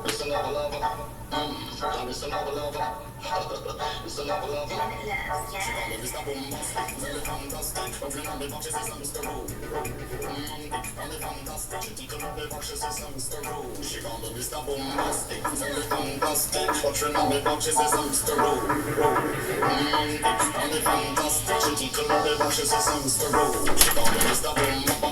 It's a lava lava. It's a lava lava. It's a lava lava. She call it Mr. Bombastic, very fantastic. Opening on the boxes is Mr. Rowe. Very fantastic. She tickle up the boxes is Mr. Rowe. She call it Mr. Bombastic, very fantastic. Opening on the boxes is Mr. Rowe. Very fantastic. She tickle up the boxes is Mr. Rowe. She call it Mr. Bombastic.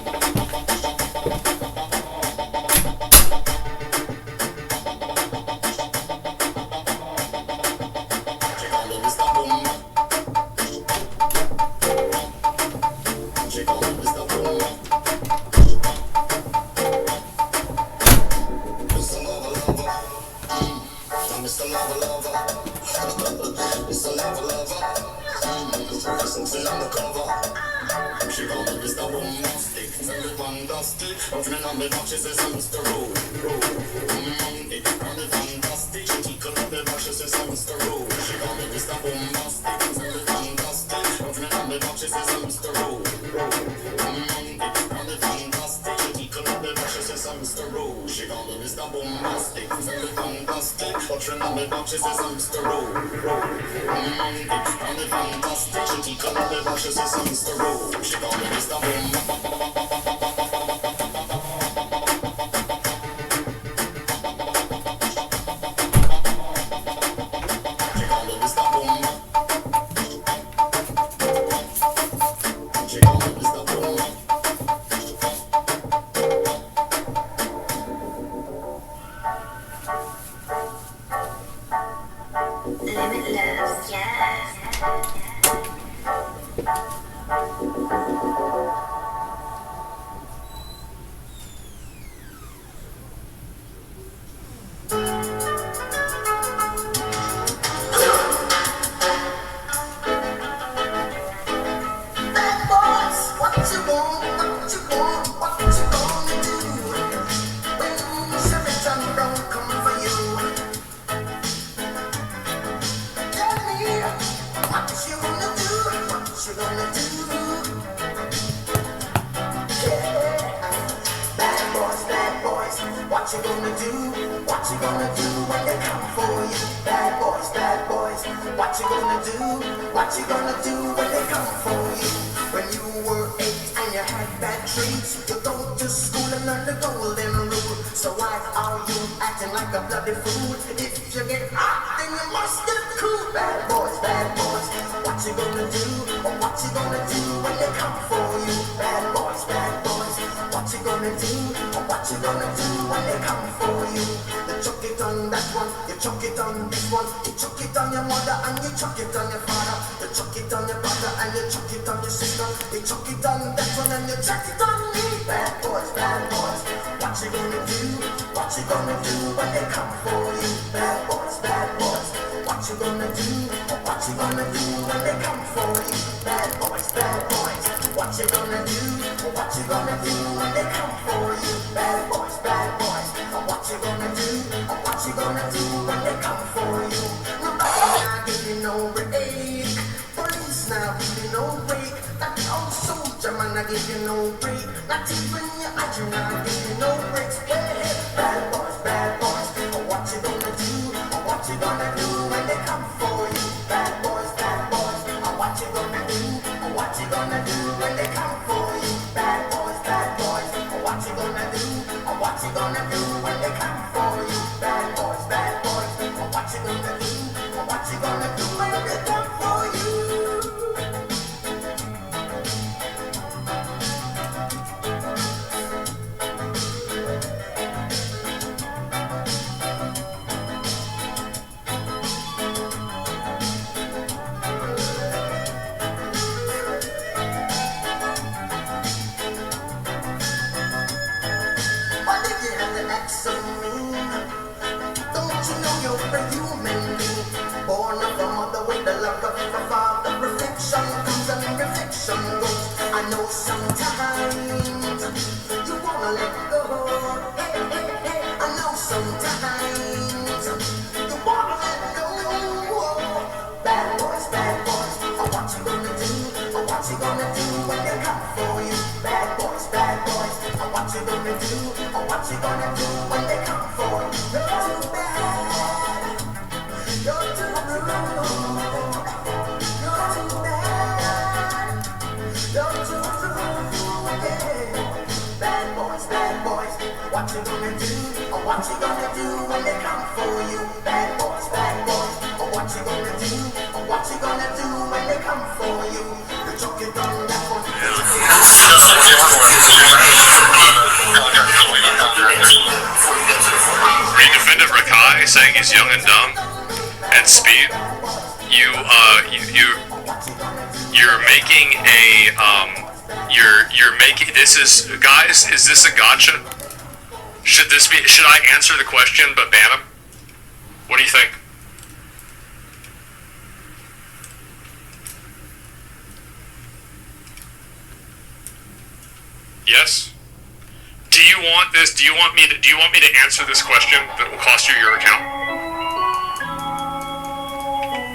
It's a lava lover. It's a lava lover. Something on the cover. She called me Mr. Bombastic, very fantastic. Opening on the box, she says Mr. Rowe. Very fantastic. She tickle up the box, she says Mr. Rowe. She called me Mr. Bombastic, very fantastic. Opening on the box, she says Mr. Rowe. Very fantastic. She tickle up the box, she says Mr. Rowe. She called me Mr. Bombastic, very fantastic. Opening on the box, she says Mr. Rowe. Very fantastic. She tickle up the box, she says Mr. Rowe. She called me Mr. Bombastic. Limitless, yes. Bad boys, what you want, what you want, what you gonna do when Shepperton don't come for you? Tell me what you gonna do, what you gonna do? Yeah, bad boys, what you gonna do, what you gonna do when they come for you? Bad boys, what you gonna do, what you gonna do when they come for you? When you were 8 and you had bad traits, you go to school and learn the golden rule. So why are you acting like a bloody fool? If you get hot, then you must get cool. Bad boys, what you gonna do? Or what you gonna do when they come for you? Bad boys, what you gonna do? Or what you gonna do when they come for you? You chuck it on that one, you chuck it on this one, you chuck it on your mother and you chuck it on your father, you chuck it on your brother and you chuck it on your sister, you chuck it on that one and you chuck it on me. Bad boys, what you gonna do? What you gonna do when they come for you? Bad boys, what you gonna do? What you gonna do when they come for you? Bad boys, what you gonna do? What you gonna do when they come for you? Bad boys, what you gonna do? What you gonna do when they come for you? Nobody not giving no break. Police now giving no break. That old soldier man not giving no break. Not even your agent not giving no breaks. Hey, bad boys, what you gonna do? What you gonna do when they come for you? Bad boys, what you gonna do? What you gonna do when they come for you? Bad boys, what you gonna do? What you gonna do when they come for you? Bad boys, what you gonna do? What you gonna do when they come for you? What if you have to act so mean? Don't you know you're a human being? Born of a mother with the love of a father. Reflection comes and reflection goes. I know sometimes you wanna let go. Hey, I know sometimes you wanna let go. Bad boys, what you gonna do? What you gonna do when they come for you? Bad boys, what you gonna do? What you gonna do when they come for you? What you gonna do? What you gonna do when they come for you? Bad boys, bad boys. What you gonna do? What you gonna do when they come for you? The joke is done, that one. He defended Rakai, saying he's young and dumb, and Speed. You're making a you're making this is guys. Is this a gotcha? Should I answer the question but ban him? What do you think? Yes? Do you want this? Do you want me to answer this question that will cost you your account?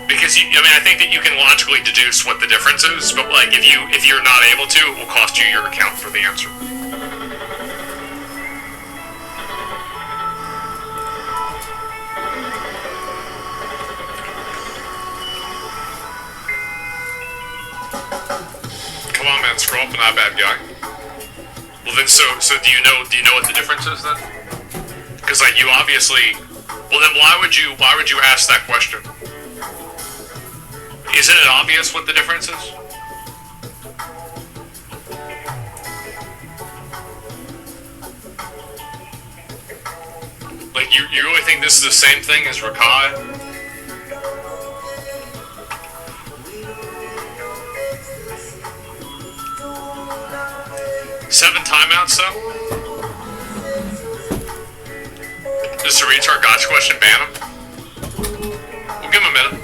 Because I think that you can logically deduce what the difference is, but like if you're not able to, it will cost you your account for the answer. Come on, man, scroll up and not bad guy. Well then, so do you know what the difference is then? Because like you obviously, well then why would you ask that question? Isn't it obvious what the difference is? Like you really think this is the same thing as Rakai? 7 timeouts though? Just a retard gotcha question, ban him? We'll give him a minute.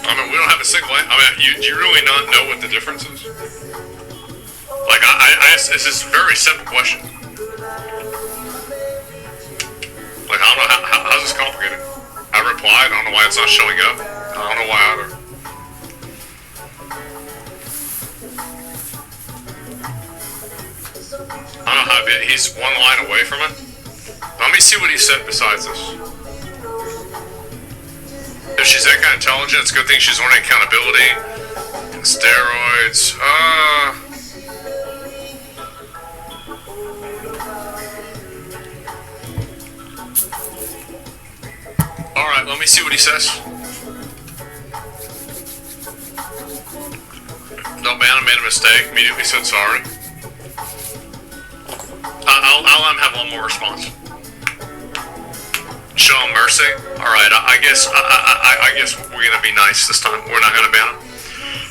I mean, we don't have a single. You really not know what the difference is? Like, it's just a very simple question. Like, I don't know how's this complicated. I replied. I don't know why it's not showing up. I don't know why either. I don't know how he's one line away from it. Let me see what he said besides this. If she's that kind of intelligent, it's a good thing she's learning accountability and steroids. Alright, let me see what he says. No, man, I made a mistake. Immediately said sorry. I'll let him have one more response. Show him mercy. Alright, I guess we're gonna be nice this time. We're not gonna ban him.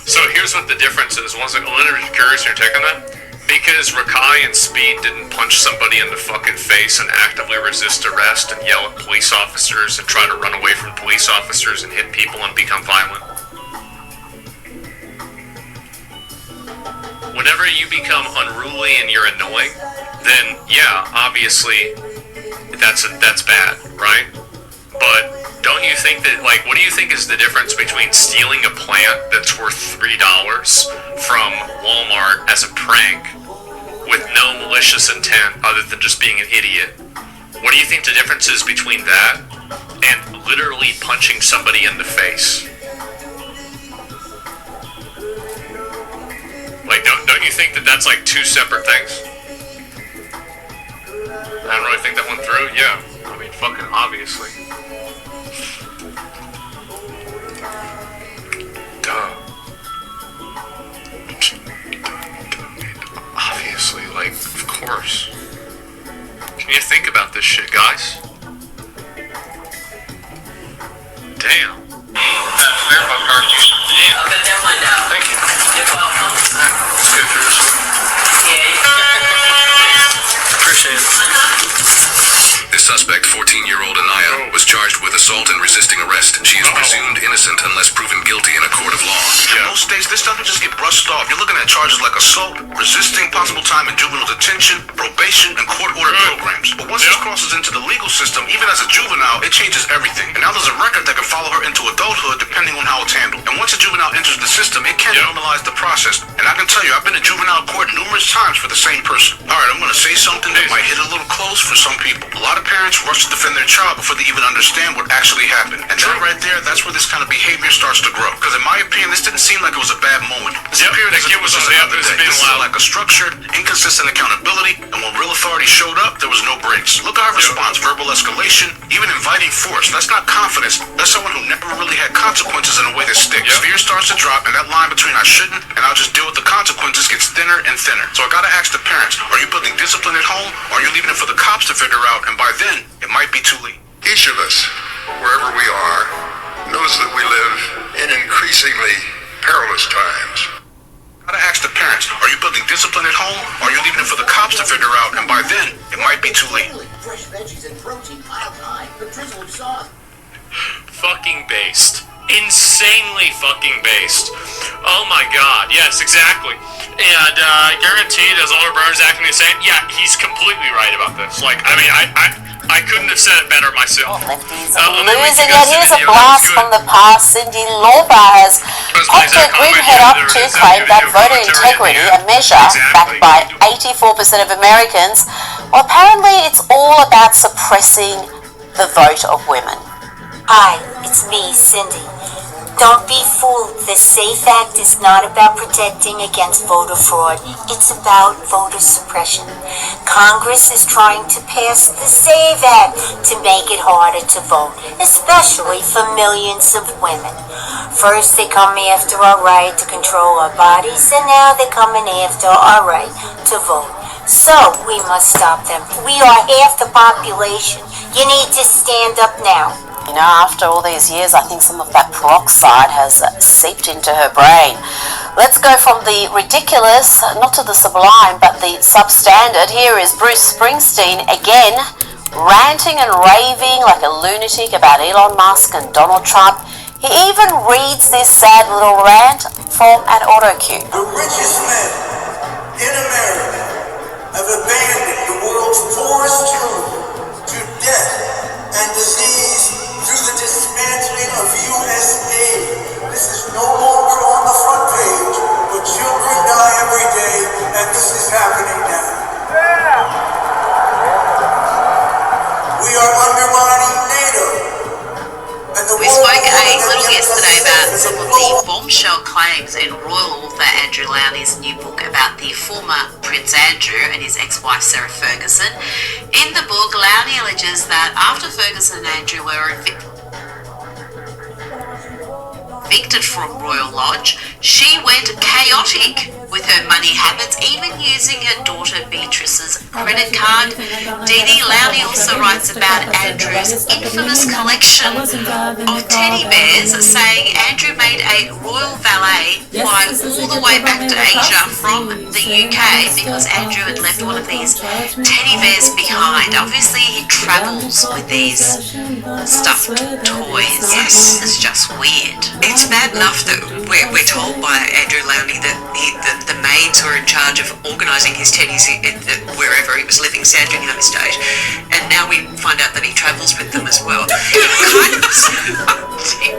So here's what the difference is. One second, Leonard, are you curious in your take on that? Because Rakai and Speed didn't punch somebody in the fucking face and actively resist arrest and yell at police officers and try to run away from police officers and hit people and become violent. Whenever you become unruly and you're annoying, then yeah, obviously that's bad, right? But don't you think that, like, what do you think is the difference between stealing a plant that's worth $3 from Walmart as a prank with no malicious intent other than just being an idiot? What do you think the difference is between that and literally punching somebody in the face? Like, don't you think that that's like two separate things? I don't really think that went through. Yeah, I mean, fucking obviously. Duh. Obviously, like, of course. Can you think about this shit, guys? Damn. Thank you. Let's go through this one. Appreciate it. The suspect, 14-year-old Anaya, was charged with assault and resisting arrest. She is presumed innocent unless proven guilty in a court of law. In most states, this doesn't just get brushed off. You're looking at charges like assault, resisting possible time in juvenile detention, probation, and court-ordered programs. But once this crosses into the legal system, even as a juvenile, it changes everything. And now there's a record that can follow her into adulthood depending on how it's handled. And once a juvenile enters the system, it can normalize the process. And I can tell you, I've been in juvenile court numerous times for the same person. Alright, I'm gonna say something that might hit a little close for some people. A lot of parents rush to defend their child before they even understand what actually happened. And that right there, that's where this kind of behavior starts to grow. Because in my opinion, didn't seem like it was a bad moment. It Yep, appeared that as if kid it was was just on- yep, another it was day. being This is loud. like a structured, inconsistent accountability, and when real authority showed up, there was no breaks. Look at her response: verbal escalation, even inviting force. That's not confidence. That's someone who never really had consequences in a way that sticks. Yep. Fear starts to drop, and that line between I shouldn't and I'll just deal with the consequences gets thinner and thinner. So I gotta ask the parents: are you building discipline at home, or are you leaving it for the cops to figure out? And by then, it might be too late. Each of us, wherever we are, knows that we live in increasingly perilous times. Gotta ask the parents: are you building discipline at home, or are you leaving it for the cops to figure out? And by then, it might be too late. Fresh veggies and protein piled high, the drizzle of sauce. Fucking based. Insanely fucking based. Oh my god, yes, exactly. And I guarantee as Alder Burns acting the same, yeah, he's completely right about this. Like, I mean, I couldn't have said it better myself. Lefties let me read losing you guys it. Here's the a video. blast That's from good. the past. Cindy Lauper has popped her gridhead up to claim that voter integrity, a measure backed by 84% of Americans. Well, apparently it's all about suppressing the vote of women. Hi, it's me, Cindy. Don't be fooled. The SAFE Act is not about protecting against voter fraud. It's about voter suppression. Congress is trying to pass the SAVE Act to make it harder to vote, especially for millions of women. First, they come after our right to control our bodies, and now they're coming after our right to vote. So, we must stop them. We are half the population. You need to stand up now. You know, after all these years, I think some of that peroxide has seeped into her brain. Let's go from the ridiculous, not to the sublime, but the substandard. Here is Bruce Springsteen again, ranting and raving like a lunatic about Elon Musk and Donald Trump. He even reads this sad little rant from an auto cue. The richest men in America have abandoned the world's poorest children to death and disease through the dismantling of USA. This is no longer on the front page, but children die every day, and this is happening now. We are undermining NATO. And the We world spoke a order little that yesterday kept us about safe some and of the global. bombshell claims in royal author Andrew Lowney's new book about the former Prince Andrew and his ex-wife Sarah Ferguson. In the book, Lowney alleges that after Ferguson and Andrew were evicted from Royal Lodge, she went chaotic with her money habits, even using her daughter Beatrice's credit card. Dee Lowney also writes about Andrew's infamous collection of teddy bears, saying Andrew made a royal valet fly all the way back to Asia from the UK because Andrew had left one of these teddy bears behind. Obviously, he travels with these stuffed toys. Yes, it's just weird. It's bad enough that we're told by Andrew Lowney that the maids were in charge of organising his teddies wherever he was living, Sandringham Estate, and now we find out that he travels with them as well.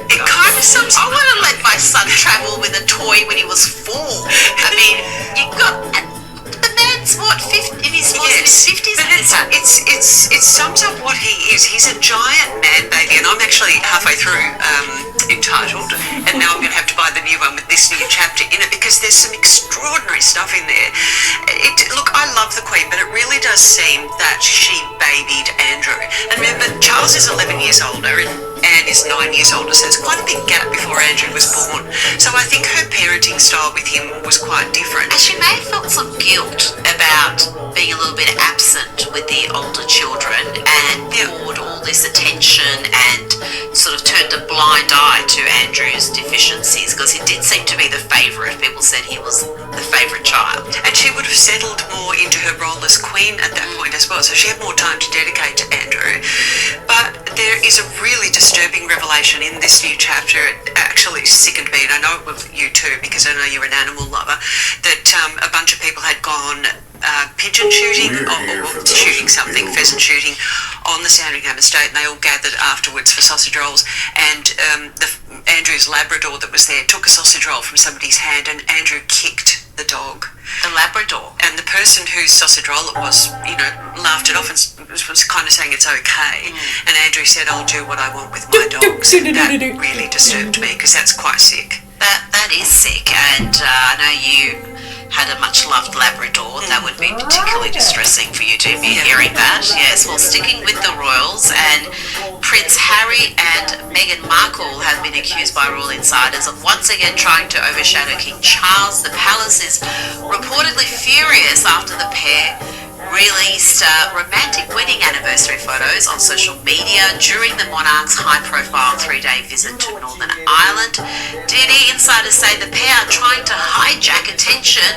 It kind of sums. I want to let my son travel with a toy when he was 4. I mean, you got the man's what, 50, in his 50s? But it sums up what he is. He's a giant man baby, and I'm actually halfway through Entitled, and now I'm going to have to buy the new one with this new chapter in it because there's some extraordinary stuff in there. Look, I love the Queen, but it really does seem that she babied Andrew. And remember, Charles is 11 years older and Anne is 9 years older, so it's quite a big gap before Andrew was born. So I think her parenting style with him was quite different. And she may have felt some guilt about being a little bit absent with the older children and poured all this attention and sort of turned a blind eye to Andrew's deficiencies because he did seem to be the favourite. People said he was the favourite child. And she would have settled more into her role as Queen at that point as well, so she had more time to dedicate to Andrew. But there is a really disturbing revelation in this new chapter. It actually sickened me, and I know it will you too, because I know you're an animal lover, that a bunch of people had gone pigeon shooting or shooting something, pheasant shooting on the Sandringham estate, and they all gathered afterwards for sausage rolls, and Andrew's Labrador that was there took a sausage roll from somebody's hand, and Andrew kicked the dog. The Labrador. And the person whose sausage roll it was, laughed it off and was kind of saying it's okay. And Andrew said, I'll do what I want with my dogs. That really disturbed me because that's quite sick. That is know you had a much-loved Labrador. That would be particularly distressing for you to be hearing that. Yes, well, sticking with the royals, and Prince Harry and Meghan Markle have been accused by royal insiders of once again trying to overshadow King Charles. The palace is reportedly furious after the pair released romantic wedding anniversary photos on social media during the monarch's high-profile 3-day visit to Northern Ireland. DD insiders say the pair are trying to hijack attention.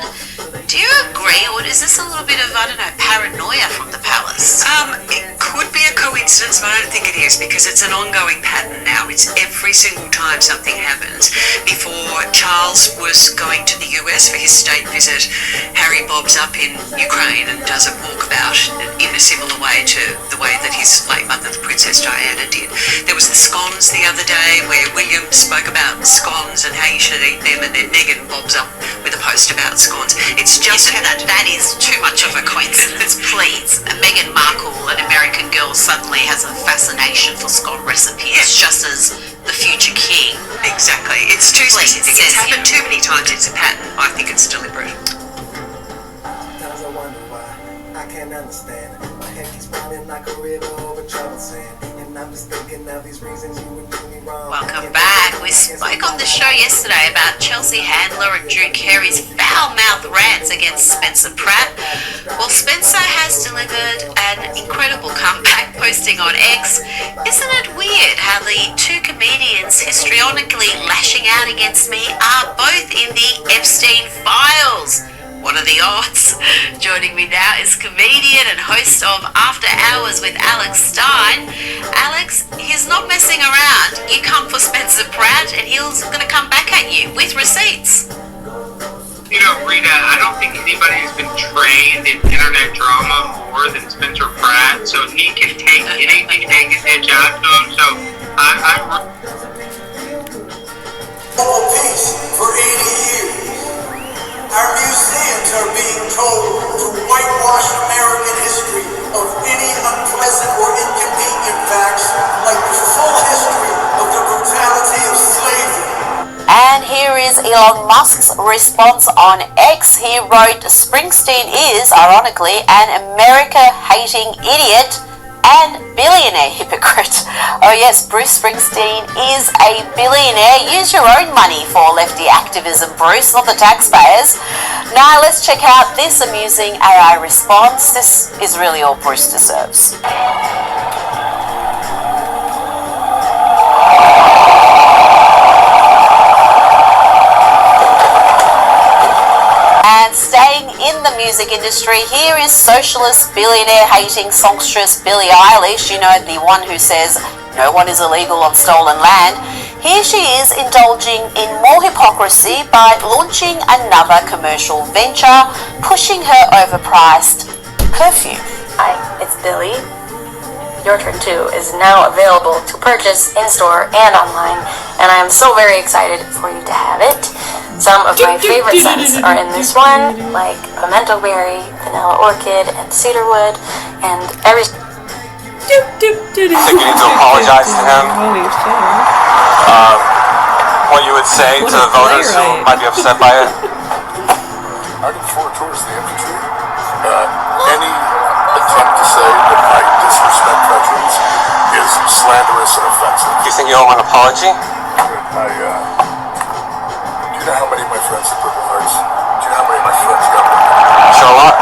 Do you agree, or is this a little bit of, I don't know, paranoia from the palace? It could be a coincidence, but I don't think it is, because it's an ongoing pattern now. It's every single time something happens. Before Charles was going to the US for his state visit, Harry bobs up in Ukraine and does a walkabout in a similar way to the way that his late mother, the Princess Diana, did. There was the scones the other day where William spoke about scones and how you should eat them, and then Meghan bobs up with a post about scones. It's just that is too much of a coincidence. Please, Meghan Markle, an American girl, suddenly has a fascination for scone recipes, just as the future king. Exactly. It's too specific. It's happened too many times. It's a pattern. I think it's deliberate. Sometimes I wonder why I can't understand. My head keeps running like a river over troubled sand. And I'm just thinking of these reasons you would do me wrong. Welcome back. We spoke on the show yesterday about Chelsea Handler and Drew Carey's foul-mouthed rants against Spencer Pratt. Well, Spencer has delivered an incredible comeback, posting on X. Isn't it weird how the two comedians histrionically lashing out against me are both in the Epstein files? What are the odds? Joining me now is comedian and host of After Hours with Alex Stein. Alex, he's not messing around. You come for Spencer Pratt and he's going to come back at you with receipts. You know, Rita, I don't think anybody has been trained in internet drama more than Spencer Pratt, so he can take anything, take his edge out to him, so I'm peace for 80 years. Our museums are being told to whitewash American history of any unpleasant or inconvenient facts, like the full history of the brutality of slavery. And here is Elon Musk's response on X. He wrote, Springsteen is, ironically, an America-hating idiot and billionaire hypocrite. Oh yes, Bruce Springsteen is a billionaire. Use your own money for lefty activism, Bruce, not the taxpayers. Now let's check out this amusing AI response. This is really all Bruce deserves. And staying in the music industry, here is socialist, billionaire-hating songstress Billie Eilish, you know, the one who says no one is illegal on stolen land. Here she is indulging in more hypocrisy by launching another commercial venture, pushing her overpriced perfume. Hi, it's Billie. Your Turn 2 is now available to purchase in-store and online, and I am so very excited for you to have it. Some of my favorite scents are in this one, like pimento berry, vanilla orchid, and cedarwood, and every... I think you need to apologize to him. What you would say to the voters who might be upset by it? I look forward towards the empty truth. Any attempt to say that I disrespect veterans is slanderous and offensive. Do you think you owe an apology? Do you know how many of my friends have Purple Hearts? Do you know how many of my friends got Sure, a lot.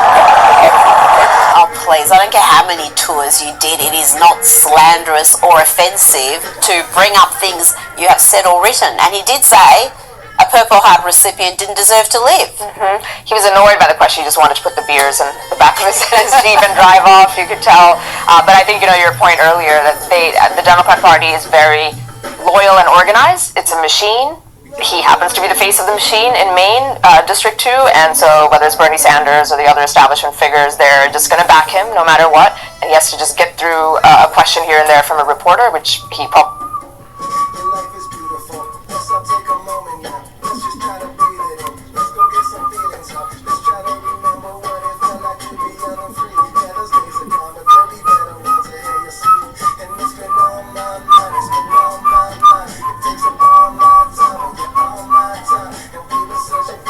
Oh please, I don't care how many tours you did, it is not slanderous or offensive to bring up things you have said or written. And he did say a Purple Heart recipient didn't deserve to live. He was annoyed by the question. He just wanted to put the beers in the back of his Jeep and drive off, you could tell. But I think, you know, your point earlier that the Democrat Party is very loyal and organized. It's a machine. He happens to be the face of the machine in Maine, District 2, and so whether it's Bernie Sanders or the other establishment figures, they're just going to back him no matter what, and he has to just get through a question here and there from a reporter, which he probably...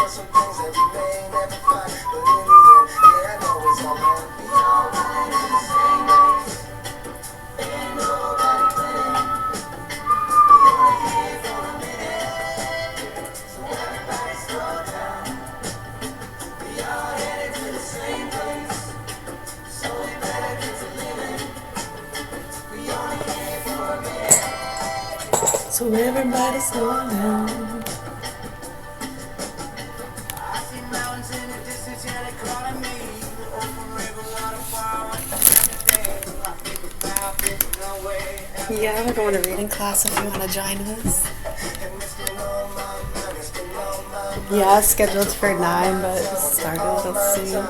Some things So everybody slow down. Yeah, we're going to reading class if you want to join us. Yeah, scheduled for 9, but started a little soon.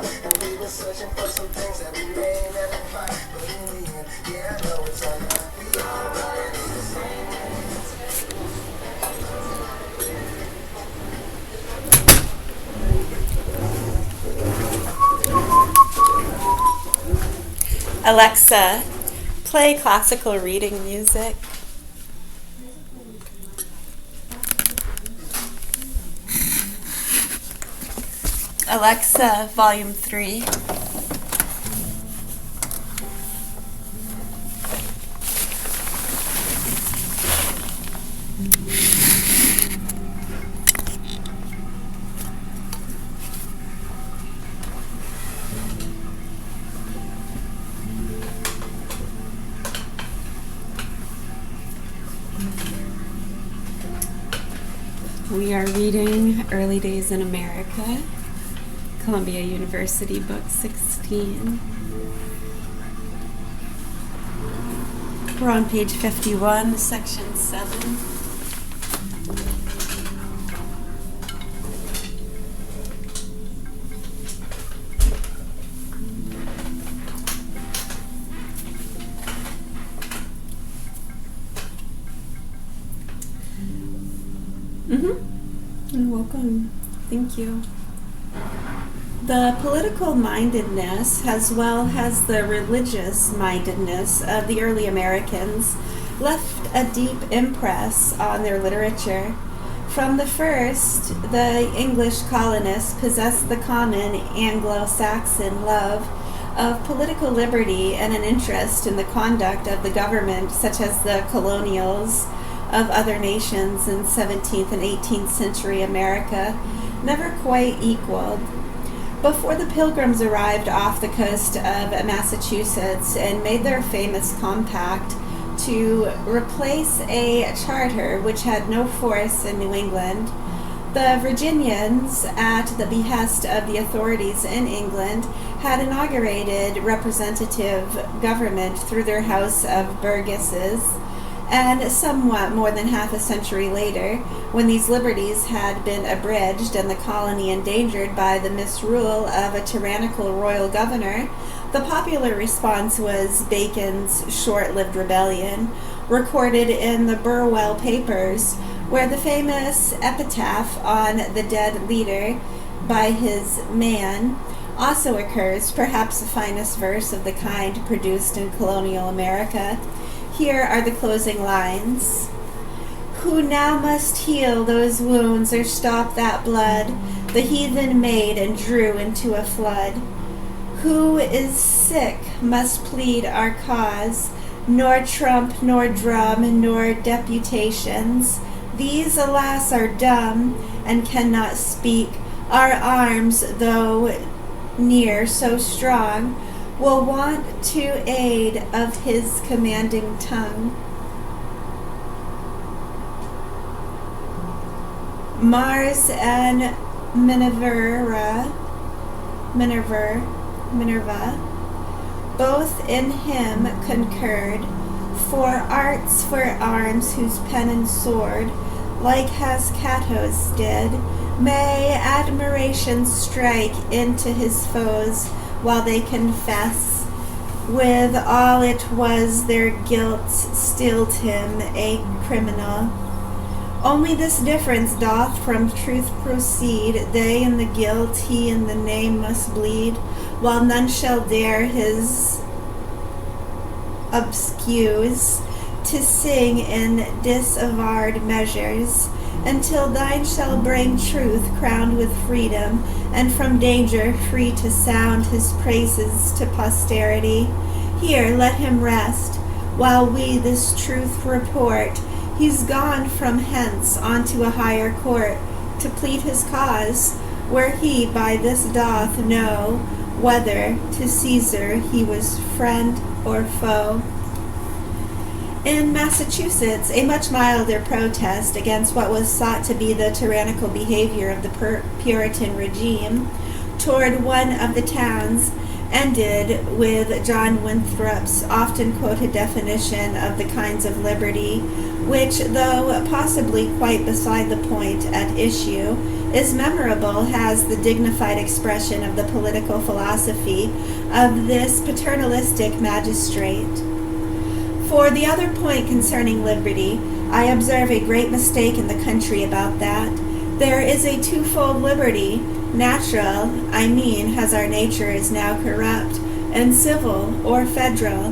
Alexa, play classical reading music. Alexa, volume 3. We are reading Early Days in America, Columbia University, Book 16. We're on page 51, section 7. You're welcome. Thank you. The political mindedness, as well as the religious mindedness of the early Americans, left a deep impress on their literature. From the first, the English colonists possessed the common Anglo-Saxon love of political liberty and an interest in the conduct of the government, such as the colonials of other nations in 17th and 18th century America, never quite equaled. Before the Pilgrims arrived off the coast of Massachusetts and made their famous compact to replace a charter which had no force in New England, the Virginians, at the behest of the authorities in England, had inaugurated representative government through their House of Burgesses. And somewhat more than half a century later, when these liberties had been abridged and the colony endangered by the misrule of a tyrannical royal governor, the popular response was Bacon's short-lived rebellion, recorded in the Burwell Papers, where the famous epitaph on the dead leader by his man also occurs, perhaps the finest verse of the kind produced in colonial America. Here are the closing lines. Who now must heal those wounds or stop that blood the heathen made and drew into a flood? Who is sick must plead our cause, nor trump, nor drum, nor deputations. These, alas, are dumb and cannot speak. Our arms, though near so strong, will want to aid of his commanding tongue. Mars and Minerva, both in him concurred, for arts for arms whose pen and sword, like as Cato's did, may admiration strike into his foes, while they confess with all it was their guilt stilled him a criminal. Only this difference doth from truth proceed, they in the guilt, he in the name must bleed, while none shall dare his obscuse to sing in disavowed measures, until thine shall bring truth crowned with freedom, and from danger free to sound his praises to posterity. Here let him rest, while we this truth report. He's gone from hence unto a higher court, to plead his cause, where he by this doth know, whether to Caesar he was friend or foe. In Massachusetts, a much milder protest against what was thought to be the tyrannical behavior of the Puritan regime toward one of the towns ended with John Winthrop's often quoted definition of the kinds of liberty, which, though possibly quite beside the point at issue, is memorable as the dignified expression of the political philosophy of this paternalistic magistrate. For the other point concerning liberty, I observe a great mistake in the country about that. There is a twofold liberty, natural, I mean, as our nature is now corrupt, and civil or federal.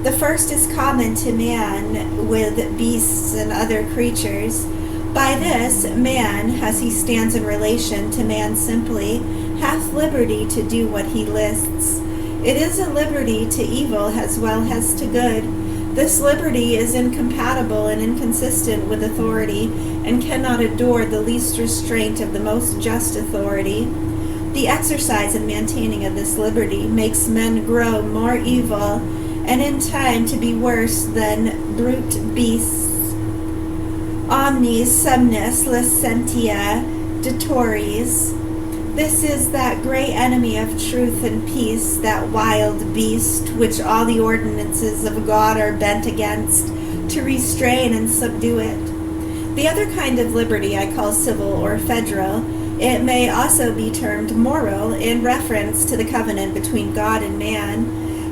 The first is common to man with beasts and other creatures. By this, man, as he stands in relation to man simply, hath liberty to do what he lists. It is a liberty to evil as well as to good. This liberty is incompatible and inconsistent with authority, and cannot adore the least restraint of the most just authority. The exercise and maintaining of this liberty makes men grow more evil, and in time to be worse than brute beasts. Omnes semnis licentia detores. This is that great enemy of truth and peace, that wild beast, which all the ordinances of God are bent against, to restrain and subdue it. The other kind of liberty I call civil or federal. It may also be termed moral, in reference to the covenant between God and man.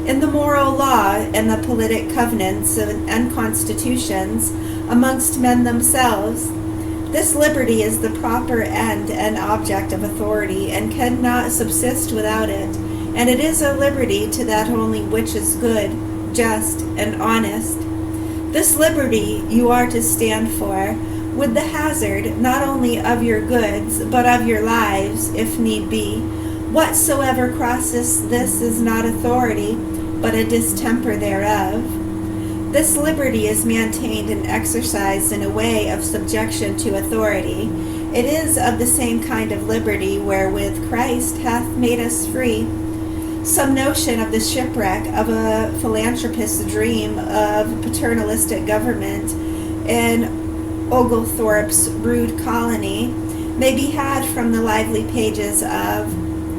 In the moral law and the politic covenants and constitutions amongst men themselves, this liberty is the proper end and object of authority, and cannot subsist without it, and it is a liberty to that only which is good, just, and honest. This liberty you are to stand for, with the hazard not only of your goods, but of your lives, if need be. Whatsoever crosses this is not authority, but a distemper thereof. This liberty is maintained and exercised in a way of subjection to authority. It is of the same kind of liberty wherewith Christ hath made us free. Some notion of the shipwreck of a philanthropist's dream of paternalistic government in Oglethorpe's rude colony may be had from the lively pages of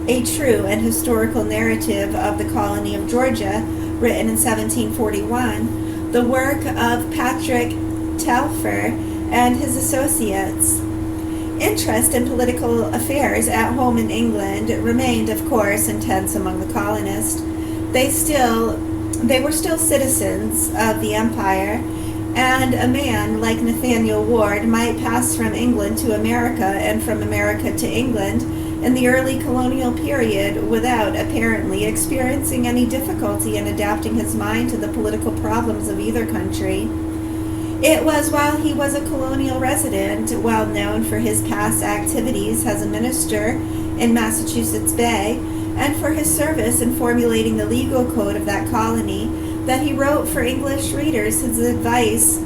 A True and Historical Narrative of the Colony of Georgia, written in 1741, the work of Patrick Telfer and his associates. Interest in political affairs at home in England remained, of course, intense among the colonists. They were still citizens of the empire, and a man like Nathaniel Ward might pass from England to America and from America to England in the early colonial period without apparently experiencing any difficulty in adapting his mind to the political problems of either country. It was while he was a colonial resident, well known for his past activities as a minister in Massachusetts Bay, and for his service in formulating the legal code of that colony, that he wrote for English readers his advice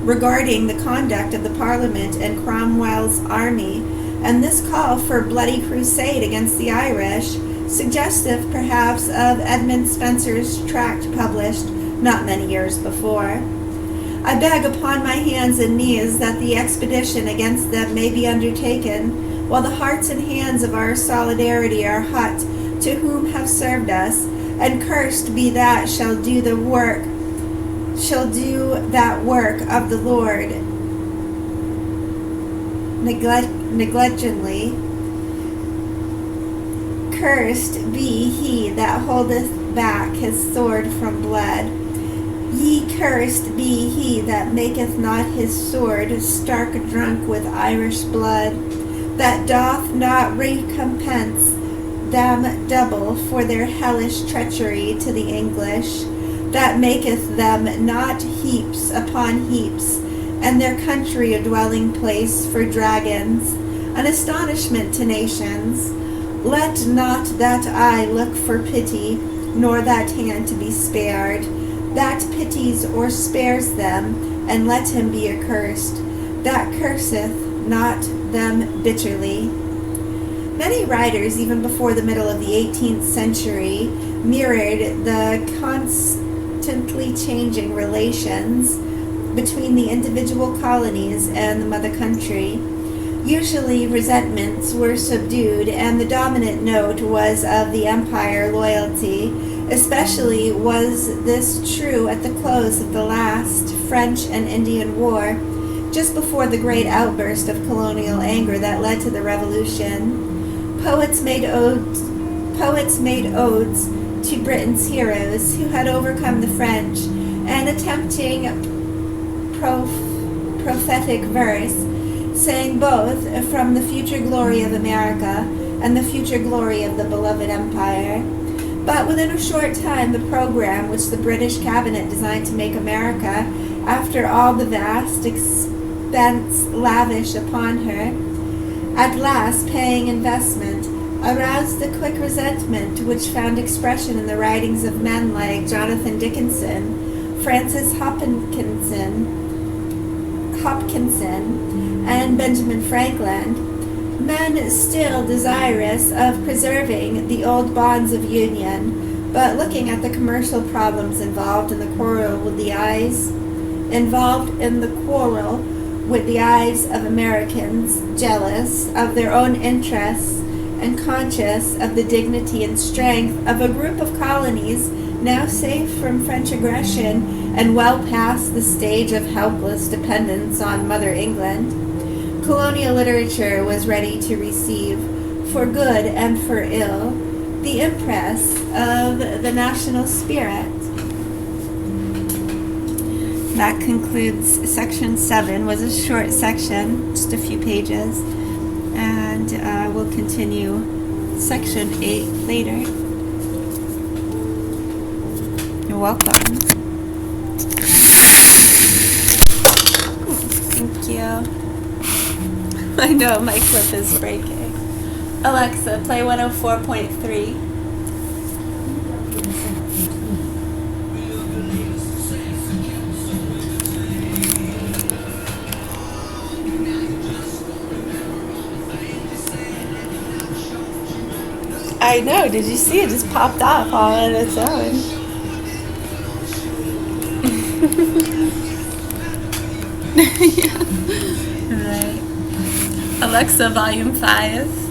regarding the conduct of the Parliament and Cromwell's army, and this call for bloody crusade against the Irish, suggestive perhaps of Edmund Spenser's tract published not many years before. I beg upon my hands and knees that the expedition against them may be undertaken, while the hearts and hands of our solidarity are hot, to whom have served us, and cursed be that shall do that work of the Lord negligently. Cursed be he that holdeth back his sword from blood. Ye cursed be he that maketh not his sword stark drunk with Irish blood, that doth not recompense them double for their hellish treachery to the English, that maketh them not heaps upon heaps, and their country a dwelling place for dragons, an astonishment to nations. Let not that eye look for pity, nor that hand to be spared, that pities or spares them, and let him be accursed, that curseth not them bitterly. Many writers, even before the middle of the 18th century, mirrored the constitutional constantly changing relations between the individual colonies and the mother country. Usually resentments were subdued, and the dominant note was of the empire loyalty. Especially was this true at the close of the last French and Indian War, just before the great outburst of colonial anger that led to the Revolution. Poets made odes to Britain's heroes who had overcome the French, and attempting prophetic verse, saying both from the future glory of America and the future glory of the beloved empire. But within a short time, the program which the British cabinet designed to make America, after all the vast expense lavished upon her, at last paying investment, aroused the quick resentment which found expression in the writings of men like Jonathan Dickinson, Francis Hopkinson, and Benjamin Franklin, men still desirous of preserving the old bonds of union, but looking at the commercial problems involved in the quarrel with the eyes of Americans, jealous of their own interests and conscious of the dignity and strength of a group of colonies now safe from French aggression and well past the stage of helpless dependence on Mother England. Colonial literature was ready to receive, for good and for ill, the impress of the national spirit. That concludes section 7. Was a short section, just a few pages, and we'll continue section 8 later. You're welcome. Thank you. I know my clip is breaking. Alexa, play 104.3. I know, did you see it just popped off all on its own? Yeah. Right. Alexa, volume 5.